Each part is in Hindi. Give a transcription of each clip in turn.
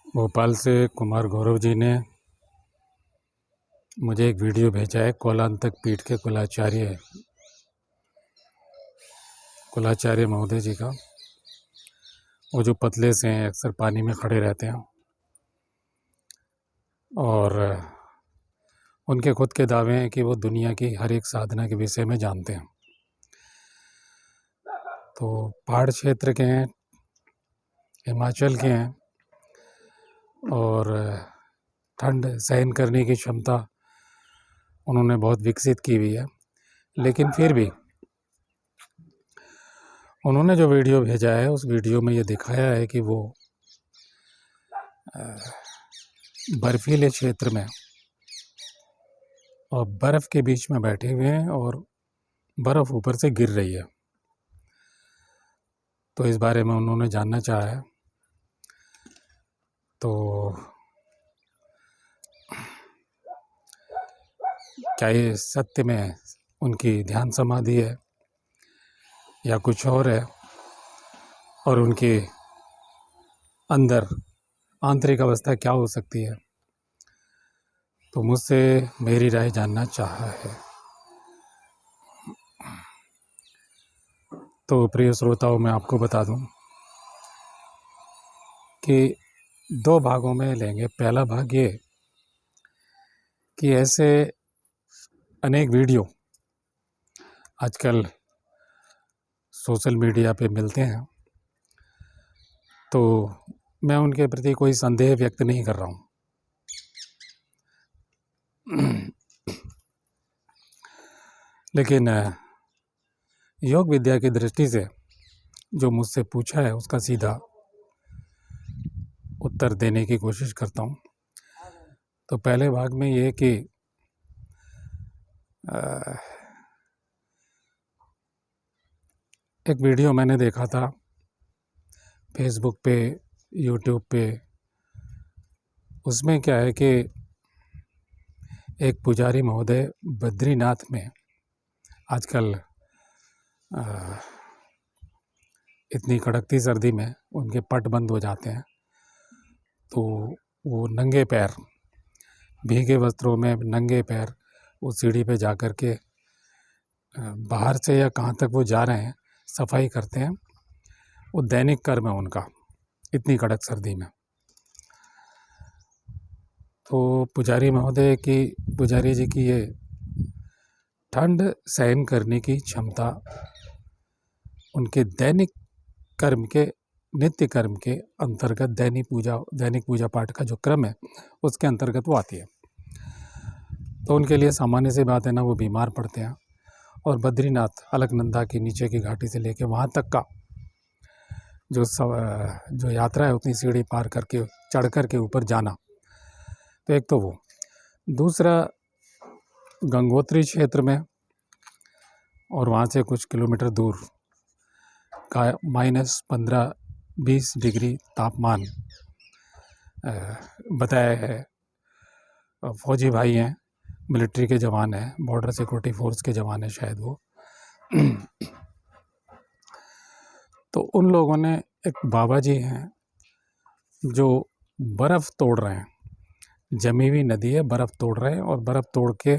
भोपाल से कुमार गौरव जी ने मुझे एक वीडियो भेजा है कोलांतक पीठ के कुलाचार्य महोदय जी का। वो जो पतले से हैं, अक्सर पानी में खड़े रहते हैं और उनके खुद के दावे हैं कि वो दुनिया की हर एक साधना के विषय में जानते हैं। तो पहाड़ क्षेत्र के हैं, हिमाचल के हैं और ठंड सहन करने की क्षमता उन्होंने बहुत विकसित की हुई है। लेकिन फिर भी उन्होंने जो वीडियो भेजा है उस वीडियो में ये दिखाया है कि वो बर्फीले क्षेत्र में और बर्फ़ के बीच में बैठे हुए हैं और बर्फ़ ऊपर से गिर रही है। तो इस बारे में उन्होंने जानना चाहा है। तो क्या ये सत्य में उनकी ध्यान समाधि है या कुछ और है, और उनके अंदर आंतरिक अवस्था क्या हो सकती है? तो मुझसे मेरी राय जानना चाहा है। तो प्रिय श्रोताओं, मैं आपको बता दूं कि 2 भागों में लेंगे। पहला भाग ये कि ऐसे अनेक वीडियो आजकल सोशल मीडिया पे मिलते हैं, तो मैं उनके प्रति कोई संदेह व्यक्त नहीं कर रहा हूँ। लेकिन योग विद्या की दृष्टि से जो मुझसे पूछा है उसका सीधा उत्तर देने की कोशिश करता हूँ। तो पहले भाग में ये कि एक वीडियो मैंने देखा था फेसबुक पे, यूट्यूब पे। उसमें क्या है कि एक पुजारी महोदय बद्रीनाथ में आजकल इतनी कड़कती सर्दी में उनके पट बंद हो जाते हैं, तो वो नंगे पैर, भीगे वस्त्रों में नंगे पैर उस सीढ़ी पे जा कर के बाहर से या कहाँ तक वो जा रहे हैं सफाई करते हैं। वो दैनिक कर्म है उनका इतनी कड़क सर्दी में। तो पुजारी जी की ये ठंड सहन करने की क्षमता उनके दैनिक कर्म के, नित्य कर्म के अंतर्गत, दैनिक पूजा पाठ का जो क्रम है उसके अंतर्गत वो आती है। तो उनके लिए सामान्य सी बात है ना, वो बीमार पड़ते हैं और बद्रीनाथ, अलकनंदा की नीचे की घाटी से लेके वहाँ तक का जो यात्रा है उतनी सीढ़ी पार करके चढ़ कर के ऊपर जाना। तो एक तो वो, दूसरा गंगोत्री क्षेत्र में और वहाँ से कुछ किलोमीटर दूर का -15-20 डिग्री तापमान बताया है। फौजी भाई हैं, मिलिट्री के जवान हैं, बॉर्डर सिक्योरिटी फोर्स के जवान हैं शायद वो। तो उन लोगों ने, एक बाबा जी हैं जो बर्फ़ तोड़ रहे हैं, जमी हुई नदी है, बर्फ़ तोड़ रहे हैं और बर्फ़ तोड़ के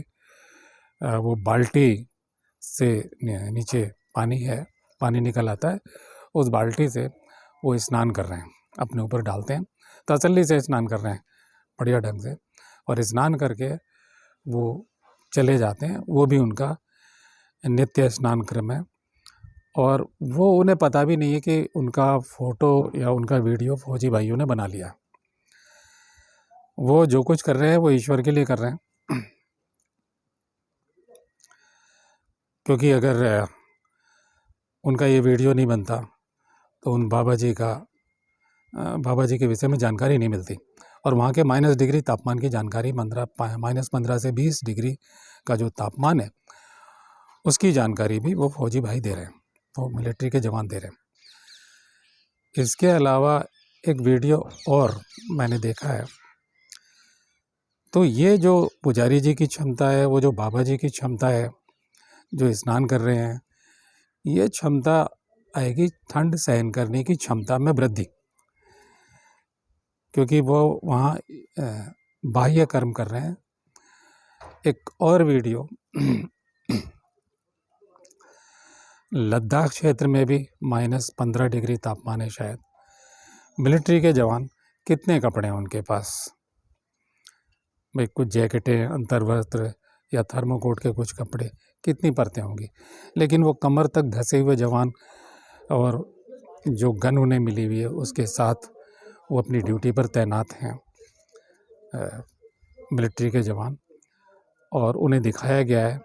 वो बाल्टी से नीचे पानी निकल आता है, उस बाल्टी से वो स्नान कर रहे हैं, अपने ऊपर डालते हैं, तसल्ली से स्नान कर रहे हैं बढ़िया ढंग से, और स्नान करके वो चले जाते हैं। वो भी उनका नित्य स्नान क्रम है और वो उन्हें पता भी नहीं है कि उनका फ़ोटो या उनका वीडियो फौजी भाइयों ने बना लिया। वो जो कुछ कर रहे हैं वो ईश्वर के लिए कर रहे हैं। क्योंकि अगर उनका ये वीडियो नहीं बनता तो उन बाबा जी के विषय में जानकारी नहीं मिलती, और वहाँ के -, डिग्री तापमान की जानकारी, -15 से 20 डिग्री का जो तापमान है उसकी जानकारी भी वो फौजी भाई दे रहे हैं, वो मिलिट्री के जवान दे रहे हैं। इसके अलावा एक वीडियो और मैंने देखा है। तो ये जो पुजारी जी की क्षमता है, वो जो बाबा जी की क्षमता है जो स्नान कर रहे हैं, ये क्षमता आएगी ठंड सहन करने की क्षमता में वृद्धि। क्योंकि वो वहाँ बाह्य कर्म कर रहे हैं। एक और वीडियो लद्दाख क्षेत्र में भी -15 डिग्री तापमान है शायद। मिलिट्री के जवान कितने कपड़े हैं उनके पास भाई, कुछ जैकेटें, अंतर्वस्त्र या थर्मोकोट के कुछ कपड़े, कितनी परतें होंगी, लेकिन वो कमर तक धसे हुए जवान और जो गन उन्हें मिली हुई है उसके साथ वो अपनी ड्यूटी पर तैनात हैं मिलिट्री के जवान, और उन्हें दिखाया गया है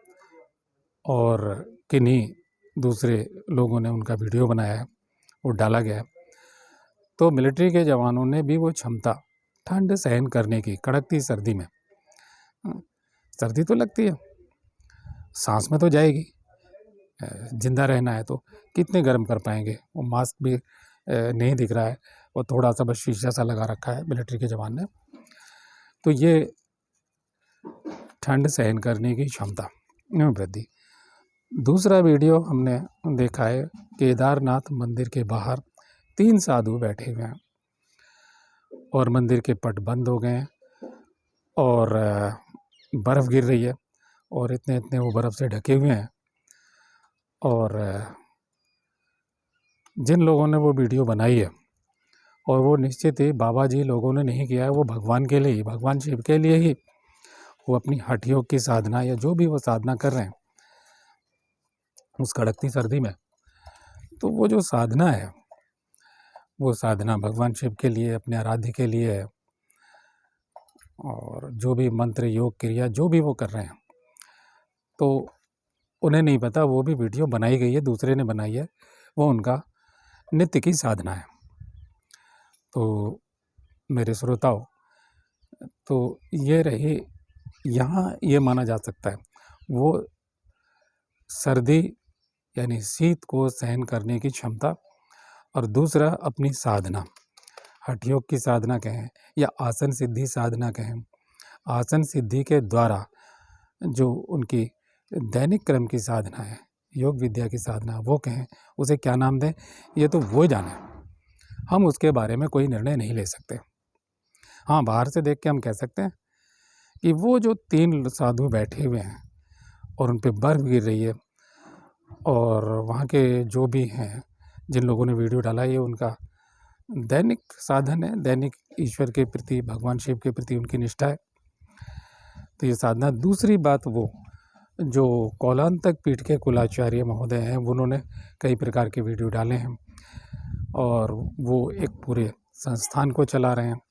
और किन्हीं दूसरे लोगों ने उनका वीडियो बनाया है, वो डाला गया है। तो मिलिट्री के जवानों ने भी वो क्षमता ठंड सहन करने की, कड़कती सर्दी में, सर्दी तो लगती है, सांस में तो जाएगी, जिंदा रहना है तो कितने गर्म कर पाएंगे। वो मास्क भी नहीं दिख रहा है, वो थोड़ा सा बस शीशा सा लगा रखा है मिलिट्री के जवान ने। तो ये ठंड सहन करने की क्षमता में वृद्धि। दूसरा वीडियो हमने देखा है, केदारनाथ मंदिर के बाहर 3 साधु बैठे हुए हैं और मंदिर के पट बंद हो गए हैं और बर्फ़ गिर रही है और इतने इतने वो बर्फ़ से ढके हुए हैं। और जिन लोगों ने वो वीडियो बनाई है, और वो निश्चित ही बाबा जी लोगों ने नहीं किया है, वो भगवान के लिए ही, भगवान शिव के लिए ही वो अपनी हठ योग की साधना या जो भी वो साधना कर रहे हैं उस कड़कती सर्दी में, तो वो जो साधना है वो साधना भगवान शिव के लिए, अपने आराध्य के लिए है। और जो भी मंत्र, योग, क्रिया जो भी वो कर रहे हैं, तो उन्हें नहीं पता वो भी वीडियो बनाई गई है, दूसरे ने बनाई है, वो उनका नित्य की साधना है। तो मेरे श्रोताओं, तो ये रही, यहाँ ये माना जा सकता है वो सर्दी यानी शीत को सहन करने की क्षमता, और दूसरा अपनी साधना, हठ योग की साधना कहें या आसन सिद्धि साधना कहें, आसन सिद्धि के द्वारा जो उनकी दैनिक क्रम की साधना है, योग विद्या की साधना, वो कहें, उसे क्या नाम दें ये तो वो जाने, हम उसके बारे में कोई निर्णय नहीं ले सकते। हाँ, बाहर से देख के हम कह सकते हैं कि वो जो 3 साधु बैठे हुए हैं और उन पे बर्फ़ गिर रही है, और वहाँ के जो भी हैं, जिन लोगों ने वीडियो डाला, ये उनका दैनिक साधन है, दैनिक ईश्वर के प्रति, भगवान शिव के प्रति उनकी निष्ठा है, तो ये साधना। दूसरी बात, वो जो कौलांतक पीठ के कुलाचार्य महोदय हैं, उन्होंने कई प्रकार के वीडियो डाले हैं और वो एक पूरे संस्थान को चला रहे हैं,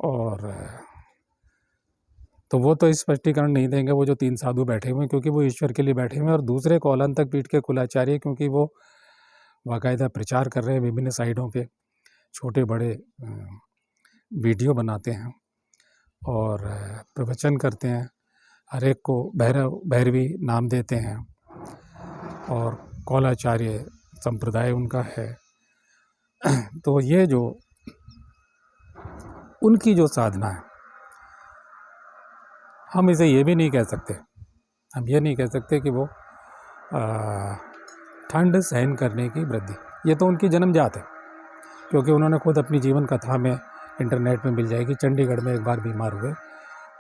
और तो वो तो स्पष्टीकरण नहीं देंगे, वो जो 3 साधु बैठे हुए हैं, क्योंकि वो ईश्वर के लिए बैठे हुए हैं, और दूसरे कौलांतक पीठ के कुलाचार्य, क्योंकि वो बाकायदा प्रचार कर रहे हैं विभिन्न साइडों पे, छोटे बड़े वीडियो बनाते हैं और प्रवचन करते हैं, हर एक को भैरव भैरवी नाम देते हैं, और कौलाचार्य संप्रदाय उनका है। तो ये जो उनकी जो साधना है, हम इसे ये भी नहीं कह सकते, हम ये नहीं कह सकते कि वो ठंड सहन करने की वृद्धि, ये तो उनकी जन्मजात है, क्योंकि उन्होंने खुद अपनी जीवन कथा में, इंटरनेट में मिल जाएगी, चंडीगढ़ में एक बार बीमार हुए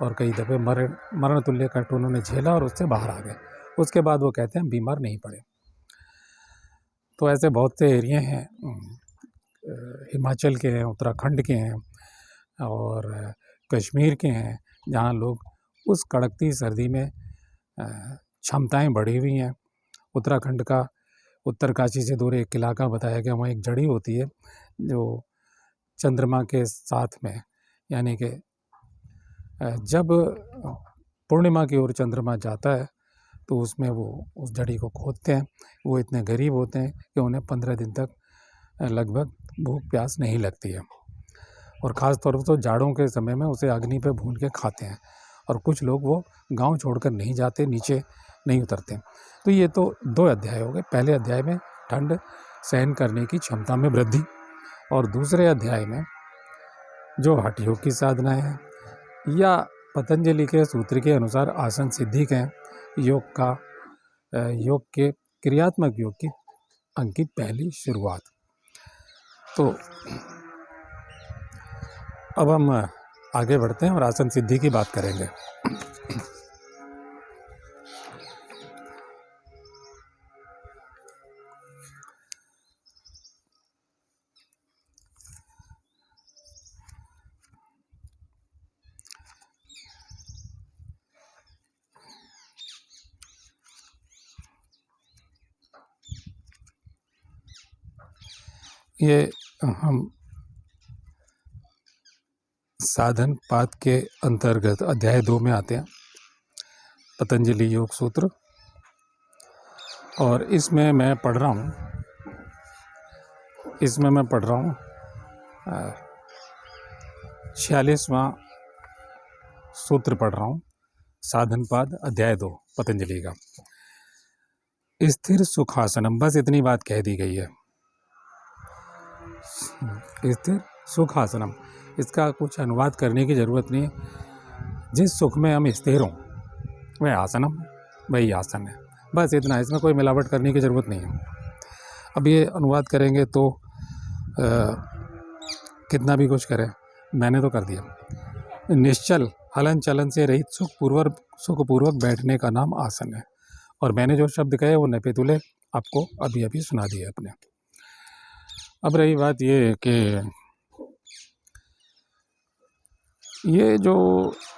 और कई दफ़े मरण तुल्य कष्ट उन्होंने झेला और उससे बाहर आ गए, उसके बाद वो कहते हैं बीमार नहीं पड़े। तो ऐसे बहुत से एरिया हैं, हिमाचल के हैं, उत्तराखंड के हैं और कश्मीर के हैं, जहाँ लोग उस कड़कती सर्दी में क्षमताएं बढ़ी हुई हैं। उत्तराखंड का उत्तरकाशी से दूर एक इलाका बताया गया, वहाँ एक जड़ी होती है जो चंद्रमा के साथ में, यानी कि जब पूर्णिमा की ओर चंद्रमा जाता है तो उसमें वो उस जड़ी को खोदते हैं। वो इतने गरीब होते हैं कि उन्हें 15 दिन तक लगभग भूख प्यास नहीं लगती है, और ख़ास तौर पर तो जाड़ों के समय में उसे अग्नि पे भून के खाते हैं, और कुछ लोग वो गांव छोड़कर नहीं जाते, नीचे नहीं उतरते। तो ये तो 2 अध्याय हो गए। पहले अध्याय में ठंड सहन करने की क्षमता में वृद्धि, और दूसरे अध्याय में जो हठ योग की साधना है, या पतंजलि के सूत्र के अनुसार आसन सिद्धि के योग के क्रियात्मक योग की अंकित पहली शुरुआत। तो अब हम आगे बढ़ते हैं और आसन सिद्धि की बात करेंगे। ये हम साधन पाद के अंतर्गत अध्याय 2 में आते हैं, पतंजलि योग सूत्र, और इसमें मैं पढ़ रहा हूँ 46वां सूत्र पढ़ रहा हूँ, साधन पाद अध्याय 2 पतंजलि का। स्थिर सुखासनम, बस इतनी बात कह दी गई है। स्थिर सुखासनम, इसका कुछ अनुवाद करने की ज़रूरत नहीं है। जिस सुख में हम स्थिर हों वह आसनम, वही आसन है, बस इतना। इसमें कोई मिलावट करने की ज़रूरत नहीं है। अब ये अनुवाद करेंगे तो कितना भी कुछ करें, मैंने तो कर दिया। निश्चल हलन चलन से रहित सुखपूर्वक बैठने का नाम आसन है। और मैंने जो शब्द कहे वो नपेतुले आपको अभी अभी सुना दिए अपने। अब रही बात ये कि ये जो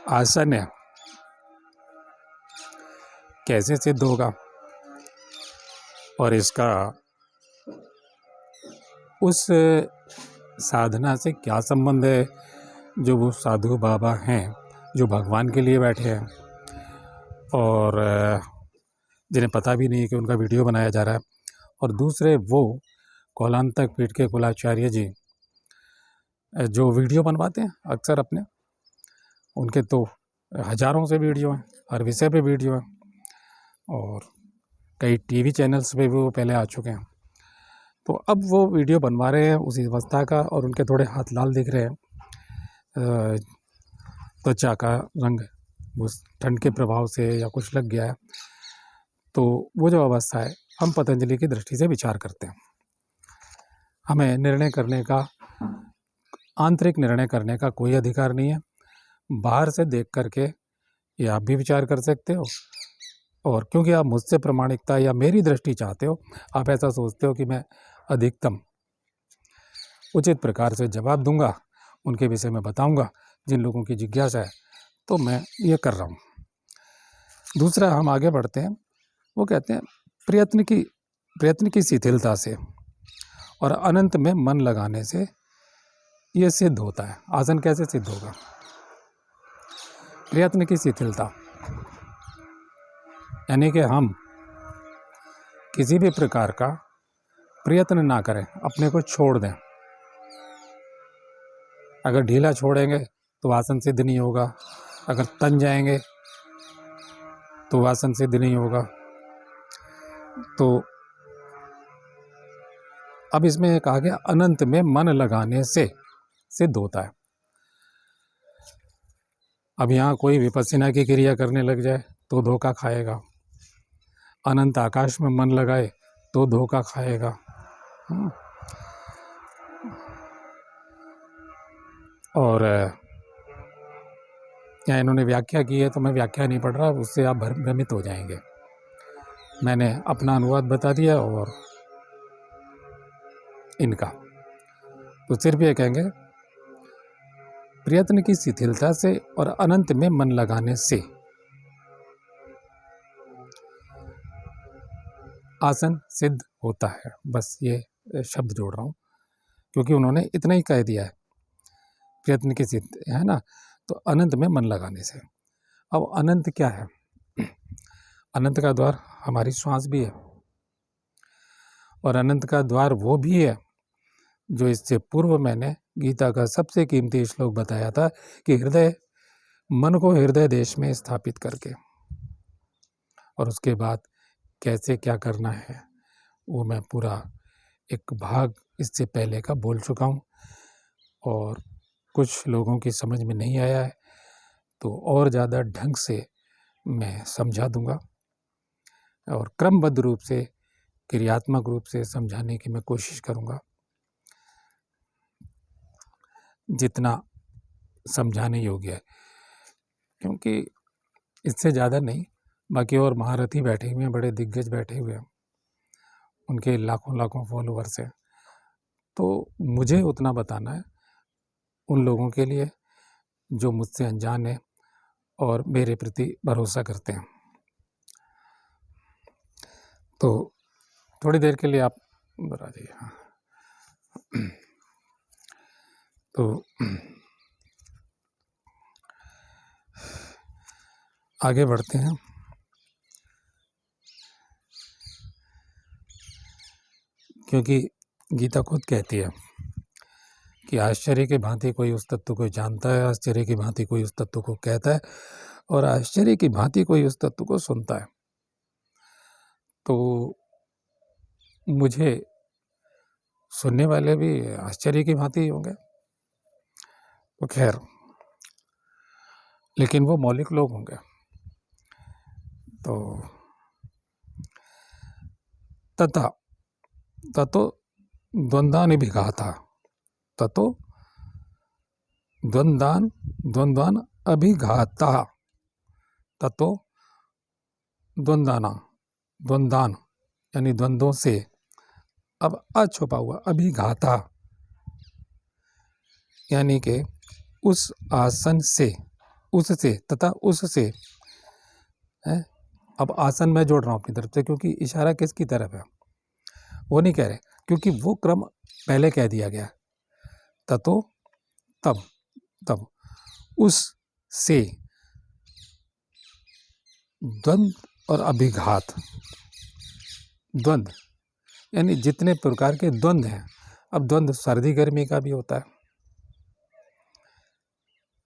आसन है कैसे सिद्ध होगा और इसका उस साधना से क्या संबंध है, जो वो साधु बाबा हैं जो भगवान के लिए बैठे हैं और जिन्हें पता भी नहीं कि उनका वीडियो बनाया जा रहा है, और दूसरे वो कोलांतक पीठ के कुलाचार्य जी जो वीडियो बनवाते हैं अक्सर अपने, उनके तो हजारों से वीडियो हैं, हर विषय पे वीडियो हैं, और कई टीवी चैनल्स पे भी वो पहले आ चुके हैं। तो अब वो वीडियो बनवा रहे हैं उसी अवस्था का, और उनके थोड़े हाथ लाल दिख रहे हैं, त्वचा का रंग उस ठंड के प्रभाव से या कुछ लग गया है। तो वो जो अवस्था है, हम पतंजलि की दृष्टि से विचार करते हैं। हमें निर्णय करने का, आंतरिक निर्णय करने का कोई अधिकार नहीं है। बाहर से देख करके ये आप भी विचार कर सकते हो, और क्योंकि आप मुझसे प्रामाणिकता या मेरी दृष्टि चाहते हो, आप ऐसा सोचते हो कि मैं अधिकतम उचित प्रकार से जवाब दूंगा, उनके विषय में बताऊंगा जिन लोगों की जिज्ञासा है, तो मैं ये कर रहा हूँ। दूसरा, हम आगे बढ़ते हैं। वो कहते हैं प्रयत्न की शिथिलता से और अनंत में मन लगाने से ये सिद्ध होता है। आसन कैसे सिद्ध होगा? प्रयत्न की शिथिलता, यानी कि हम किसी भी प्रकार का प्रयत्न ना करें, अपने को छोड़ दें। अगर ढीला छोड़ेंगे तो आसन सिद्ध नहीं होगा, अगर तन जाएंगे तो आसन सिद्ध नहीं होगा। तो अब इसमें कहा गया अनंत में मन लगाने से सिद्ध होता है। अब यहाँ कोई विपस्सना की क्रिया करने लग जाए तो धोखा खाएगा, अनंत आकाश में मन लगाए तो धोखा खाएगा। और यहाँ इन्होंने व्याख्या की है, तो मैं व्याख्या नहीं पढ़ रहा, उससे आप भ्रमित हो जाएंगे। मैंने अपना अनुवाद बता दिया और इनका। तो सिर्फ ये कहेंगे, प्रयत्न की शिथिलता से और अनंत में मन लगाने से आसन सिद्ध होता है। बस ये शब्द जोड़ रहा हूँ क्योंकि उन्होंने इतना ही कह दिया है, प्रयत्न की सिद्ध है ना, तो अनंत में मन लगाने से। अब अनंत क्या है? अनंत का द्वार हमारी श्वास भी है, और अनंत का द्वार वो भी है जो इससे पूर्व मैंने गीता का सबसे कीमती श्लोक बताया था कि मन को हृदय देश में स्थापित करके, और उसके बाद कैसे क्या करना है वो मैं पूरा एक भाग इससे पहले का बोल चुका हूँ, और कुछ लोगों की समझ में नहीं आया है तो और ज़्यादा ढंग से मैं समझा दूंगा, और क्रमबद्ध रूप से, क्रियात्मक रूप से समझाने की मैं कोशिश करूंगा, जितना समझाने योग्य है, क्योंकि इससे ज़्यादा नहीं, बाकी और महारथी बैठे हुए हैं, बड़े दिग्गज बैठे हुए हैं, उनके लाखों लाखों फॉलोअर्स हैं। तो मुझे उतना बताना है उन लोगों के लिए जो मुझसे अनजान है और मेरे प्रति भरोसा करते हैं। तो थोड़ी देर के लिए आप इधर आ जाइए। हाँ, तो आगे बढ़ते हैं। क्योंकि गीता खुद कहती है कि आश्चर्य की भांति कोई उस तत्व को जानता है, आश्चर्य की भांति कोई उस तत्व को कहता है, और आश्चर्य की भांति कोई उस तत्व को सुनता है। तो मुझे सुनने वाले भी आश्चर्य की भांति होंगे, तो खैर, लेकिन वो मौलिक लोग होंगे। तो तथा ततो द्वंद्वानिभिघाता, ततो द्वंद्वान अभिघाता, ततो द्वंद्वान यानी द्वंद्वों से, अब अछुपा हुआ अभिघाता यानी कि उस आसन से, उससे तथा उससे है। अब आसन में जोड़ रहा हूँ अपनी तरफ से, क्योंकि इशारा किसकी तरफ है वो नहीं कह रहे, क्योंकि वो क्रम पहले कह दिया गया। ततो तब उस से द्वंद और अभिघात, द्वंद यानी जितने प्रकार के द्वंद हैं। अब द्वंद सर्दी गर्मी का भी होता है।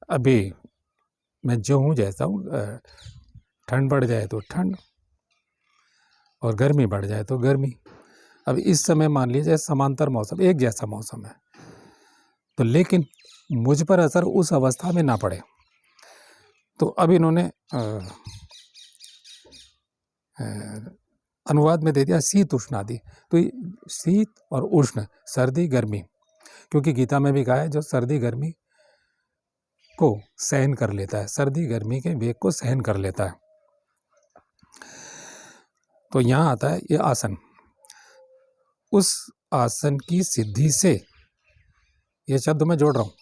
अभी मैं जो हूँ जैसा हूँ, ठंड बढ़ जाए तो ठंड और गर्मी बढ़ जाए तो गर्मी। अब इस समय मान लीजिए समांतर मौसम, एक जैसा मौसम है, तो लेकिन मुझ पर असर उस अवस्था में ना पड़े। तो अब इन्होंने अनुवाद में दे दिया शीत उष्ण आदि। तो शीत और उष्ण, सर्दी गर्मी, क्योंकि गीता में भी कहा है जो सर्दी गर्मी को सहन कर लेता है, सर्दी गर्मी के वेग को सहन कर लेता है। तो यहाँ आता है ये आसन, उस आसन की सिद्धि से, ये शब्द मैं जोड़ रहा हूँ,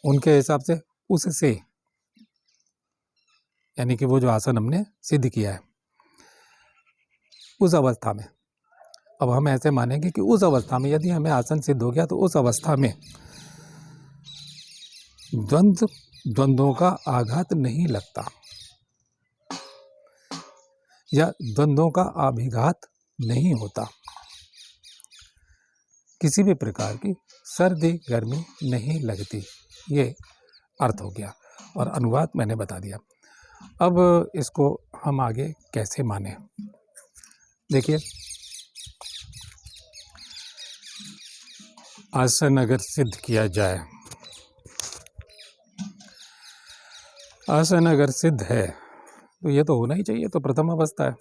उनके हिसाब से उससे, यानी कि वो जो आसन हमने सिद्ध किया है उस अवस्था में। अब हम ऐसे मानेंगे कि उस अवस्था में यदि हमें आसन सिद्ध हो गया तो उस अवस्था में द्वंद्वों का आघात नहीं लगता या द्वंद्वों का अभिघात नहीं होता, किसी भी प्रकार की सर्दी गर्मी नहीं लगती। ये अर्थ हो गया और अनुवाद मैंने बता दिया। अब इसको हम आगे कैसे माने, देखिए, आसन अगर सिद्ध किया जाए, आसन अगर सिद्ध है तो ये तो होना ही चाहिए, तो प्रथम अवस्था है।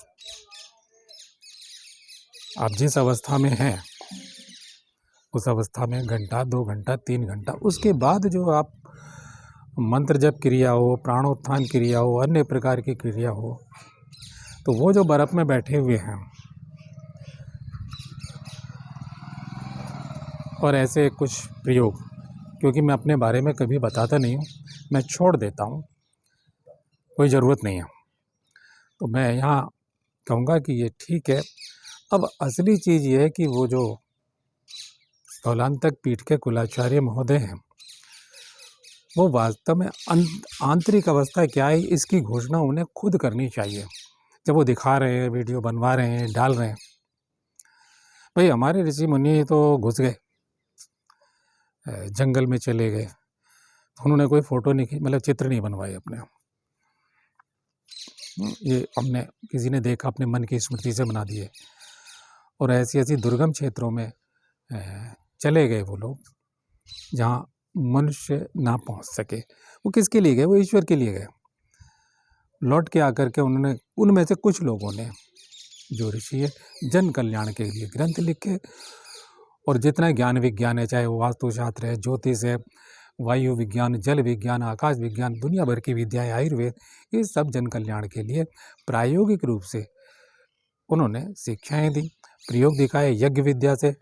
आप जिस अवस्था में हैं उस अवस्था में घंटा 2 घंटा 3 घंटा, उसके बाद जो आप मंत्र जप क्रिया हो, प्राणोत्थान क्रिया हो, अन्य प्रकार की क्रिया हो, तो वो जो बर्फ़ में बैठे हुए हैं और ऐसे कुछ प्रयोग, क्योंकि मैं अपने बारे में कभी बताता नहीं हूँ, मैं छोड़ देता हूँ, कोई ज़रूरत नहीं है, तो मैं यहाँ कहूँगा कि ये ठीक है। अब असली चीज़ ये है कि वो जो स्थौलांतक पीठ के कुलाचार्य महोदय हैं, वो वास्तव में आंतरिक अवस्था क्या है इसकी घोषणा उन्हें खुद करनी चाहिए। जब वो दिखा रहे हैं, वीडियो बनवा रहे हैं, डाल रहे हैं, भाई हमारे ऋषि मुनि तो घुस गए, जंगल में चले गए, उन्होंने कोई फ़ोटो नहीं, मतलब चित्र नहीं बनवाए अपने। ये हमने किसी ने देखा, अपने मन की स्मृति से बना दिए, और ऐसी ऐसी दुर्गम क्षेत्रों में चले गए वो लोग जहाँ मनुष्य ना पहुँच सके। वो किसके लिए गए? वो ईश्वर के लिए गए। लौट के आकर के उन्होंने, उनमें से कुछ लोगों ने, जो ऋषि है, जन कल्याण के लिए ग्रंथ लिखे, और जितना ज्ञान विज्ञान है, चाहे वो वास्तुशास्त्र है, ज्योतिष है, वायु विज्ञान, जल विज्ञान, आकाश विज्ञान, दुनिया भर की विद्याएं, आयुर्वेद, ये सब जन कल्याण के लिए प्रायोगिक रूप से उन्होंने शिक्षाएं दी, प्रयोग दिखाए, यज्ञ विद्या से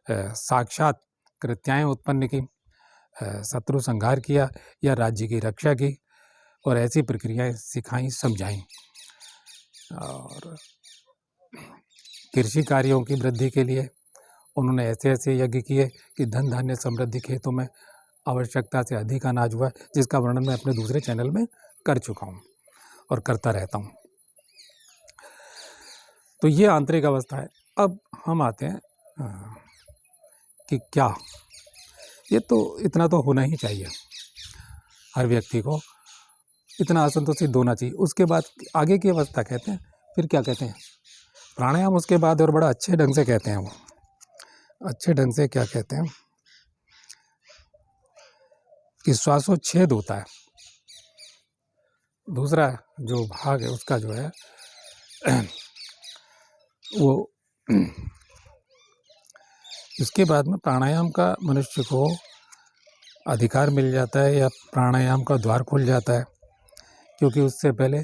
साक्षात कृत्याएं उत्पन्न की, शत्रु संहार किया या राज्य की रक्षा की, और ऐसी प्रक्रियाएं सिखाई, समझाई। और कृषि कार्यों की वृद्धि के लिए उन्होंने ऐसे ऐसे यज्ञ किए कि धन धान्य समृद्धि, खेतों में आवश्यकता से अधिक अनाज हुआ, जिसका वर्णन मैं अपने दूसरे चैनल में कर चुका हूँ और करता रहता हूँ। तो ये आंतरिक अवस्था है। अब हम आते हैं कि क्या, ये तो इतना तो होना ही चाहिए, हर व्यक्ति को इतना असंतुष्ट होना चाहिए। उसके बाद आगे की अवस्था कहते हैं, फिर क्या कहते हैं, प्राणायाम उसके बाद, और बड़ा अच्छे ढंग से कहते हैं वो, अच्छे ढंग से क्या कहते हैं कि श्वासोच्छेद होता है, दूसरा जो भाग है उसका जो है वो इसके बाद में प्राणायाम का मनुष्य को अधिकार मिल जाता है, या प्राणायाम का द्वार खुल जाता है, क्योंकि उससे पहले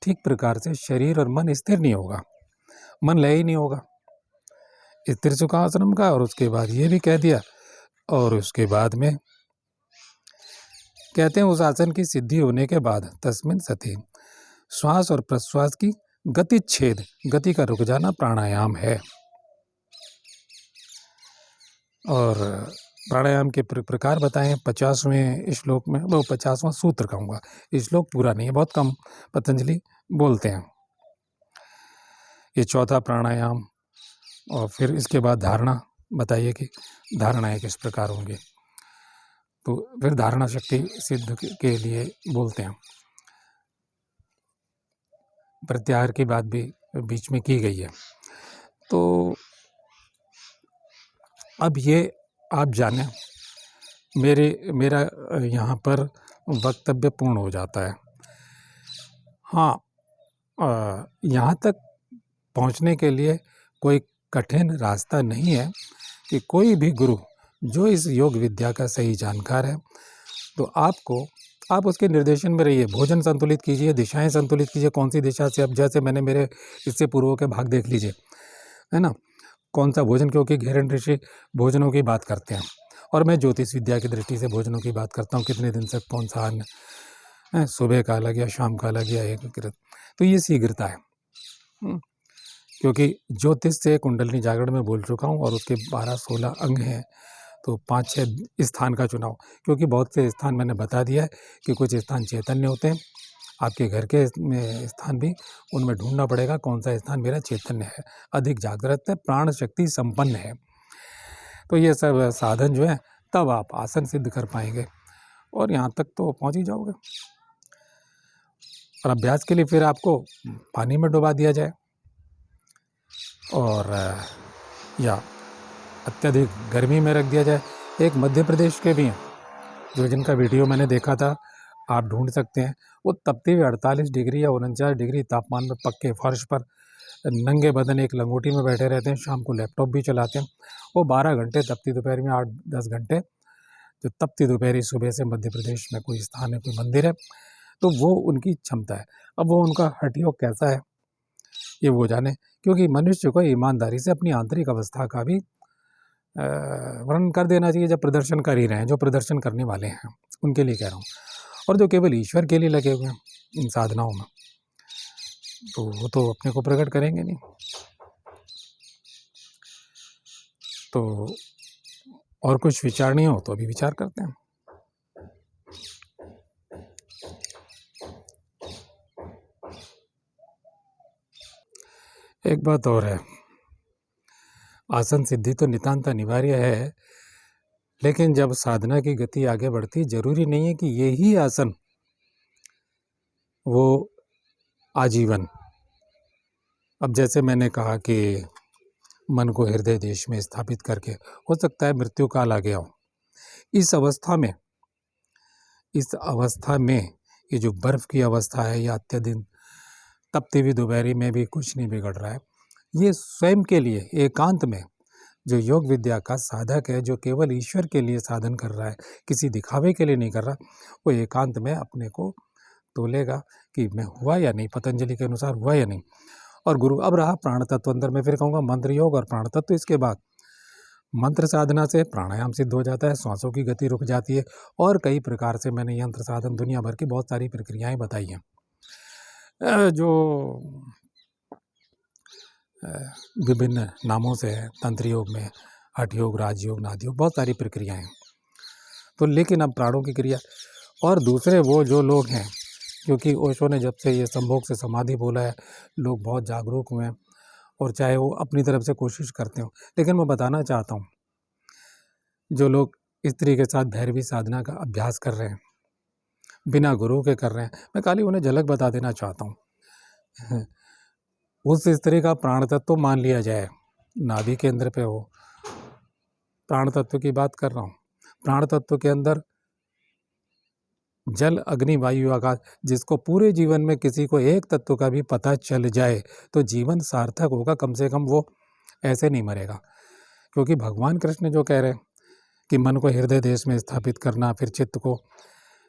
ठीक प्रकार से शरीर और मन स्थिर नहीं होगा, मन लय ही नहीं होगा स्थिर सुखासनम का। और उसके बाद ये भी कह दिया, और उसके बाद में कहते हैं उस आसन की सिद्धि होने के बाद तस्मिन सति, श्वास और प्रश्वास की गतिच्छेद, गति का रुक जाना प्राणायाम है। और प्राणायाम के प्रकार बताएं 50वें श्लोक में, वो 50वां सूत्र कहूँगा, श्लोक पूरा नहीं है, बहुत कम पतंजलि बोलते हैं। ये चौथा प्राणायाम, और फिर इसके बाद धारणा बताइए कि धारणाएं किस प्रकार होंगे। तो फिर धारणा शक्ति सिद्ध के लिए बोलते हैं। प्रत्याहार की बात भी बीच में की गई है। तो अब ये आप जाने, मेरा यहाँ पर वक्तव्य पूर्ण हो जाता है। हाँ, यहाँ तक पहुँचने के लिए कोई कठिन रास्ता नहीं है कि कोई भी गुरु जो इस योग विद्या का सही जानकार है, तो आप उसके निर्देशन में रहिए। भोजन संतुलित कीजिए, दिशाएं संतुलित कीजिए, कौन सी दिशा से, अब जैसे मैंने मेरे इससे पूर्व के भाग देख लीजिए, है ना, कौन सा भोजन, क्योंकि घेरन ऋषि भोजनों की बात करते हैं, और मैं ज्योतिष विद्या की दृष्टि से भोजनों की बात करता हूँ, कितने दिन तक कौन सा अन्न, सुबह का अलग या शाम का अलग या एकीकृत, तो ये शीघ्रता है। क्योंकि ज्योतिष से कुंडलिनी जागरण में बोल चुका हूँ, और उसके 12-16 अंग हैं, तो 5-6 स्थान का चुनाव, क्योंकि बहुत से स्थान मैंने बता दिया है कि कुछ स्थान चैतन्य होते हैं, आपके घर के स्थान भी, उनमें ढूंढना पड़ेगा कौन सा स्थान मेरा चैतन्य है, अधिक जागृत है, प्राण शक्ति संपन्न है। तो ये सब साधन जो है, तब आप आसन सिद्ध कर पाएंगे, और यहाँ तक तो पहुँच ही जाओगे। और अभ्यास के लिए फिर आपको पानी में डुबा दिया जाए, और या अत्यधिक गर्मी में रख दिया जाए। एक मध्य प्रदेश के भी हैं, जो जिनका वीडियो मैंने देखा था, आप ढूंढ सकते हैं, वो तपते हुए 48 डिग्री या 49 डिग्री तापमान में पक्के फर्श पर नंगे बदन एक लंगोटी में बैठे रहते हैं, शाम को लैपटॉप भी चलाते हैं। वो 12 घंटे तपती दोपहर में, 8-10 घंटे जो तपती दोपहरी सुबह से मध्य प्रदेश में कोई स्थान है, कोई मंदिर है, तो वो उनकी क्षमता है। अब वो उनका हठयोग कैसा है ये वो जाने, क्योंकि मनुष्य को ईमानदारी से अपनी आंतरिक अवस्था का भी वर्णन कर देना चाहिए, जब प्रदर्शन कर ही रहे हैं, जो प्रदर्शन करने वाले हैं उनके लिए कह रहा हूँ, और जो केवल ईश्वर के लिए लगे हुए हैं इन साधनाओं में, तो वो तो अपने को प्रकट करेंगे नहीं। तो और कुछ विचार नहीं हो तो अभी विचार करते हैं। एक बात और है, आसन सिद्धि तो नितांत अनिवार्य है, लेकिन जब साधना की गति आगे बढ़ती, जरूरी नहीं है कि यही आसन वो आजीवन। अब जैसे मैंने कहा कि मन को हृदय देश में स्थापित करके, हो सकता है मृत्यु काल आ गया हो, इस अवस्था में ये जो बर्फ की अवस्था है, या अत्यधिक तपती हुई दोपहरी में भी कुछ नहीं बिगड़ रहा है, ये स्वयं के लिए एकांत में जो योग विद्या का साधक है, जो केवल ईश्वर के लिए साधन कर रहा है, किसी दिखावे के लिए नहीं कर रहा, वो एकांत में अपने को तोलेगा कि मैं हुआ या नहीं, पतंजलि के अनुसार हुआ या नहीं। और गुरु अब रहा प्राण तत्व, अंदर मैं फिर कहूँगा मंत्र योग और प्राण तत्व। इसके बाद मंत्र साधना से प्राणायाम सिद्ध हो जाता है, श्वासों की गति रुक जाती है, और कई प्रकार से मैंने यंत्र साधन दुनिया भर की बहुत सारी प्रक्रियाएं बताई हैं जो विभिन्न नामों से है। तंत्र योग में हठ योग, राजयोग, नाद योग, बहुत सारी प्रक्रियाएं हैं। तो लेकिन अब प्राणों की क्रिया और दूसरे वो जो लोग हैं, क्योंकि ओशो ने जब से ये संभोग से समाधि बोला है, लोग बहुत जागरूक हुए हैं, और चाहे वो अपनी तरफ से कोशिश करते हो, लेकिन मैं बताना चाहता हूँ जो लोग स्त्री के साथ भैरवी साधना का अभ्यास कर रहे हैं, बिना गुरु के कर रहे हैं, मैं खाली उन्हें झलक बता देना चाहता हूँ। उस स्त्री का प्राण तत्व मान लिया जाए, नाभि केंद्र पे हो, प्राण तत्व की बात कर रहा हूँ। प्राण तत्व के अंदर जल, अग्नि, वायु, आकाश, जिसको पूरे जीवन में किसी को एक तत्व का भी पता चल जाए तो जीवन सार्थक होगा, कम से कम वो ऐसे नहीं मरेगा। क्योंकि भगवान कृष्ण जो कह रहे हैं कि मन को हृदय देश में स्थापित करना, फिर चित्त को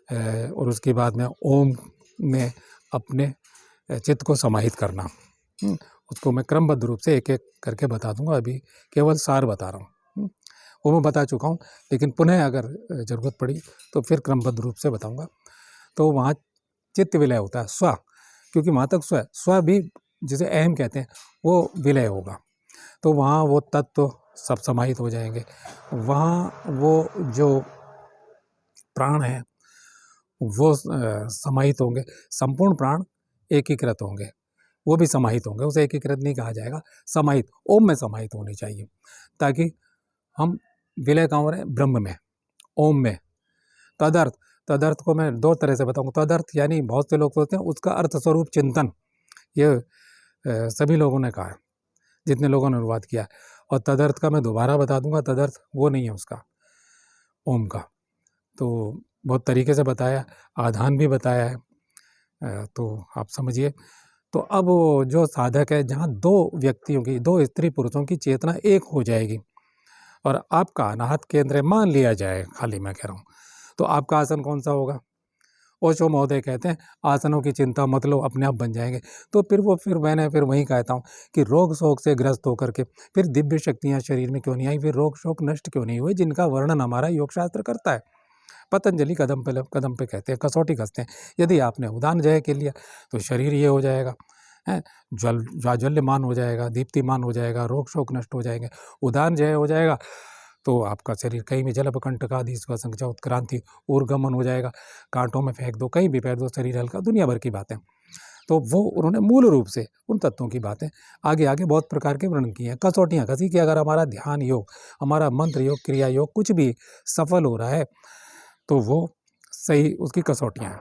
और उसके बाद में ओम में अपने चित्त को समाहित करना, उसको मैं क्रमबद्ध रूप से एक एक करके बता दूंगा, अभी केवल सार बता रहा हूँ। वो मैं बता चुका हूँ, लेकिन पुनः अगर ज़रूरत पड़ी तो फिर क्रमबद्ध रूप से बताऊंगा। तो वहाँ चित्त विलय होता है, स्व, क्योंकि वहाँ तक स्व भी जिसे अहम कहते हैं वो विलय होगा, तो वहाँ वो तत्व सब समाहित हो जाएंगे। वहाँ वो जो प्राण है वो समाहित होंगे, संपूर्ण प्राण एकीकृत होंगे, वो भी समाहित होंगे, उसे एकीकृत नहीं कहा जाएगा, समाहित, ओम में समाहित होने चाहिए, ताकि हम विलय कहाँ हो रहे हैं, ब्रह्म में, ओम में। तदर्थ, तदर्थ को मैं दो तरह से बताऊंगा। तदर्थ यानी बहुत से लोग सोचते हैं उसका अर्थ स्वरूप चिंतन, ये सभी लोगों ने कहा है, जितने लोगों ने अनुवाद किया है। और तदर्थ का मैं दोबारा बता दूंगा, तदर्थ वो नहीं है उसका, ओम का। तो बहुत तरीके से बताया, आधान भी बताया है, तो आप समझिए। तो अब जो साधक है, जहाँ दो व्यक्तियों की, दो स्त्री पुरुषों की चेतना एक हो जाएगी और आपका अनाहत केंद्र मान लिया जाए, खाली मैं कह रहा हूँ, तो आपका आसन कौन सा होगा? ओशो महोदय कहते हैं आसनों की चिंता मत लो, अपने आप बन जाएंगे। तो फिर मैंने वहीं कहता हूँ कि रोग शोक से ग्रस्त होकर के फिर दिव्य शक्तियाँ शरीर में क्यों नहीं आई, फिर रोग शोक नष्ट क्यों नहीं हुए, जिनका वर्णन हमारा योग शास्त्र करता है। पतंजलि कदम पे कहते हैं, कसौटी कसते हैं, यदि आपने उदान जय के लिया तो शरीर ये हो जाएगा, है ज्वाज्वल्यमान हो जाएगा, दीप्तिमान हो जाएगा, रोग शोक नष्ट हो जाएंगे। उदान जय हो जाएगा तो आपका शरीर कहीं भी जलपकंटक आदि संख्या उत्क्रांति ऊर्गमन हो जाएगा, कांटों में फेंक दो, कहीं भी फेंक दो, शरीर हल्का, दुनिया भर की बातें। तो वो उन्होंने मूल रूप से उन तत्वों की बातें आगे आगे बहुत प्रकार के वर्णन किए हैं। कसौटियाँ कसी कि अगर हमारा ध्यान योग, हमारा मंत्र योग, क्रिया योग कुछ भी सफल हो रहा है तो वो सही, उसकी कसौटियाँ हैं।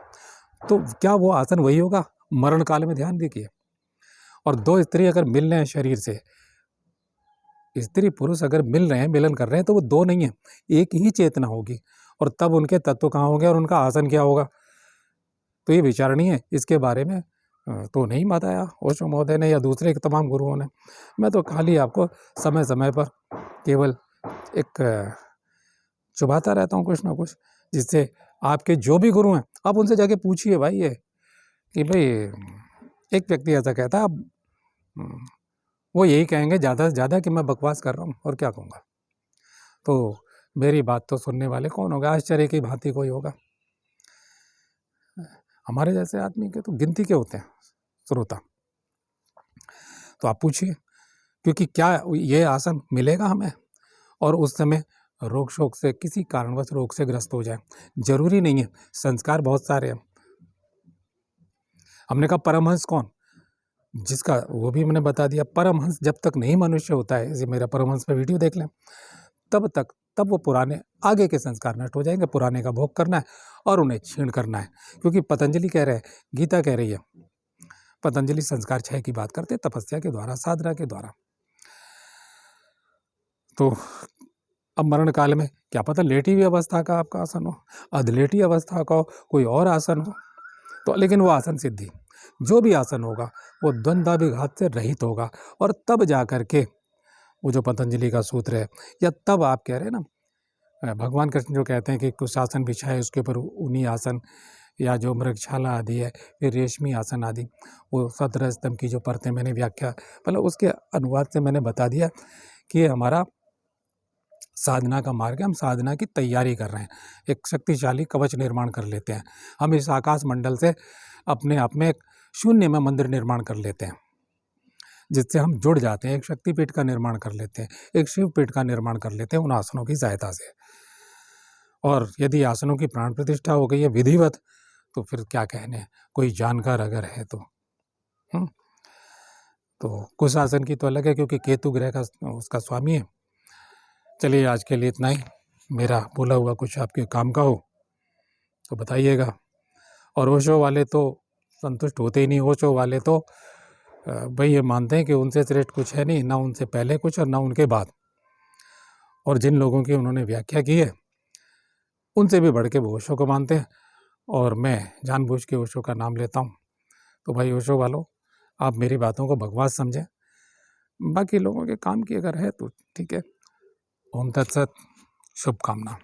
तो क्या वो आसन वही होगा? मरण काल में ध्यान देखिए, और दो स्त्री अगर मिल रहे हैं शरीर से, स्त्री पुरुष अगर मिल रहे हैं, मिलन कर रहे हैं, तो वो दो नहीं है, एक ही चेतना होगी, और तब उनके तत्व कहाँ होंगे और उनका आसन क्या होगा, तो ये विचारणीय है। इसके बारे में तो नहीं बताया ओशो महोदय ने या दूसरे के तमाम गुरुओं ने। मैं तो खाली आपको समय समय पर केवल एक चुभाता रहता हूँ कुछ ना कुछ, जिससे आपके जो भी गुरु हैं आप उनसे जाके पूछिए भाई, ये कि भाई एक व्यक्ति ऐसा कहता है, वो यही कहेंगे ज़्यादा से ज़्यादा कि मैं बकवास कर रहा हूँ, और क्या कहूँगा। तो मेरी बात तो सुनने वाले कौन होगा? आश्चर्य की भांति कोई होगा। हमारे जैसे आदमी के तो गिनती के होते हैं श्रोता। तो आप पूछिए, क्योंकि क्या ये आसन मिलेगा हमें और उस समय रोग शोक से, किसी कारणवश रोग से ग्रस्त हो जाए? जरूरी नहीं है, संस्कार बहुत सारे हैं। हमने कहा परमहंस कौन, जिसका, वो भी मैंने बता दिया। परमहंस जब तक नहीं मनुष्य होता है, जैसे मेरा परमहंस पे वीडियो देख लें, तब वो पुराने आगे के संस्कार नष्ट हो जाएंगे। पुराने का भोग करना है और उन्हें क्षीण करना है, क्योंकि पतंजलि कह रहे हैं, गीता कह रही है, पतंजलि संस्कार 6 की बात करते हैं, तपस्या के द्वारा, साधना के द्वारा। तो अब मरण काल में क्या पता लेटी हुई अवस्था का आपका आसन हो, अधलेटी अवस्था का हो, कोई और आसन हो, तो लेकिन वो आसन सिद्धि, जो भी आसन होगा वो द्वंद्वाभिघात से रहित होगा, और तब जा कर के वो जो पतंजलि का सूत्र है, या तब आप कह रहे हैं ना भगवान कृष्ण जो कहते हैं कि कुछ आसन बिछाए उसके ऊपर ऊनी आसन, या जो मृगशाला आदि है, फिर रेशमी आसन आदि, वो 17 स्तंभ की जो परतें मैंने व्याख्या मतलब उसके अनुवाद से मैंने बता दिया कि हमारा साधना का मार्ग है, हम साधना की तैयारी कर रहे हैं, एक शक्तिशाली कवच निर्माण कर लेते हैं। हम इस आकाश मंडल से अपने आप में एक शून्य में मंदिर निर्माण कर लेते हैं, जिससे हम जुड़ जाते हैं, एक शक्तिपीठ का निर्माण कर लेते हैं, एक शिवपीठ का निर्माण कर लेते हैं उन आसनों की सहायता से। और यदि आसनों की प्राण प्रतिष्ठा हो गई है विधिवत, तो फिर क्या कहने, कोई जानकार अगर है तो। तो कुश आसन की तो अलग है क्योंकि केतु ग्रह का उसका स्वामी है। चलिए आज के लिए इतना ही। मेरा बोला हुआ कुछ आपके काम का हो तो बताइएगा। और ओशो वाले तो संतुष्ट होते ही नहीं। ओशो वाले तो भाई ये मानते हैं कि उनसे श्रेष्ठ कुछ है नहीं, ना उनसे पहले कुछ और ना उनके बाद। और जिन लोगों की उन्होंने व्याख्या की है उनसे भी बढ़ के वो ओशो को मानते हैं, और मैं जानबूझ के ओशो का नाम लेता हूँ। तो भाई ओशो वालों, आप मेरी बातों को बकवास समझें, बाकी लोगों के काम की अगर है तो ठीक है। ओम तत्सत, शुभकामना।